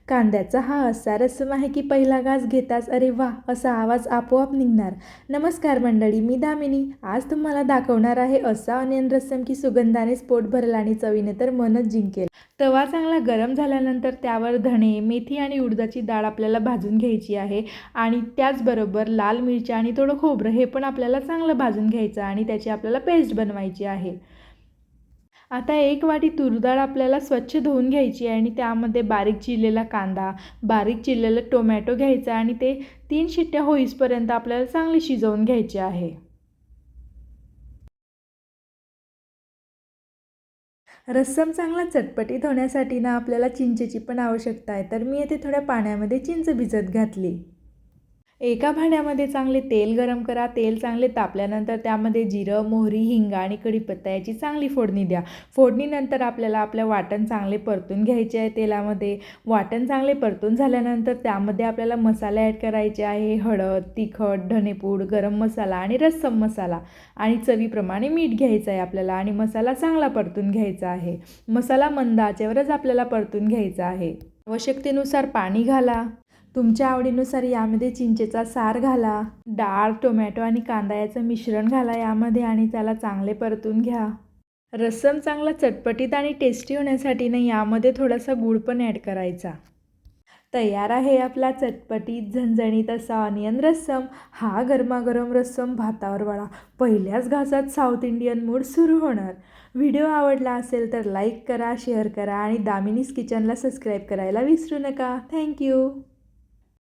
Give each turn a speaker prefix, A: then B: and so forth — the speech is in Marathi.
A: कांद्याचा हा असा रस्सम आहे की पहिला घास घेताच अरे वा असा आवाज आपोआप निघणार. नमस्कार मंडळी, मी दामिनी. आज तुम्हाला दाखवणार आहे असा अनियन रस्सम की सुगंधानेच पोट भरेल आणि चवीने तर मनच जिंकेल. तवा चांगला गरम झाल्यानंतर त्यावर धणे, मेथी आणि उडदाची डाळ आपल्याला भाजून घ्यायची आहे आणि त्याचबरोबर लाल मिरच्या आणि थोडं खोबरं हे पण आपल्याला चांगलं भाजून घ्यायचं आणि त्याची आपल्याला पेस्ट बनवायची आहे. आता एक वाटी तूर डाळ आपल्याला स्वच्छ धुवून घ्यायची आहे आणि त्यामध्ये बारीक चिरलेला कांदा, बारीक चिरलेलं टोमॅटो घ्यायचा आणि ते 3 शिट्ट्या होईपर्यंत आपल्याला चांगले शिजवून घ्यायचे आहे. रस्सम चांगला चटपटीत होण्यासाठी ना आपल्याला चिंचेची पण आवश्यकता आहे. तर मी येथे थोड्या पाण्यामध्ये चिंच भिजत घातली. एका भांड्यामध्ये चांगले तेल गरम करा. तेल चांगले तापल्यानंतर त्यामध्ये जिरं, मोहरी, हिंग आणि कढीपत्ता याची चांगली फोडणी द्या. फोडणीनंतर आपल्याला आपलं वाटण चांगले परतून घ्यायचे आहे तेलामध्ये. वाटण चांगले परतून झाल्यानंतर त्यामध्ये आपल्याला मसाले ॲड करायचे आहे. हळद, तिखट, धनेपूड, गरम मसाला आणि रस्सम मसाला आणि चवीप्रमाणे मीठ घ्यायचं आहे आपल्याला आणि मसाला चांगला परतून घ्यायचा आहे. मसाला मंद आचेवरच आपल्याला परतून घ्यायचा आहे. आवश्यकतेनुसार पाणी घाला. तुमच्या आवडीनुसार यामध्ये चिंचेचा सार घाला. डाळ, टोमॅटो आणि कांदा याचं मिश्रण घाला यामध्ये आणि त्याला चांगले परतून घ्या. रस्सम चांगला चटपटीत आणि टेस्टी होण्यासाठी ना यामध्ये थोडासा गूळ पण ॲड करायचा. तयार आहे आपला चटपटीत झणझणीत असा ऑनियन रस्सम. हा गरमागरम रस्सम भातावर वळा. पहिल्याच घासात साऊथ इंडियन मूड सुरू होणार. व्हिडिओ आवडला असेल तर लाईक करा, शेअर करा आणि दामिनीज किचनला सबस्क्राईब करायला विसरू नका. थँक्यू.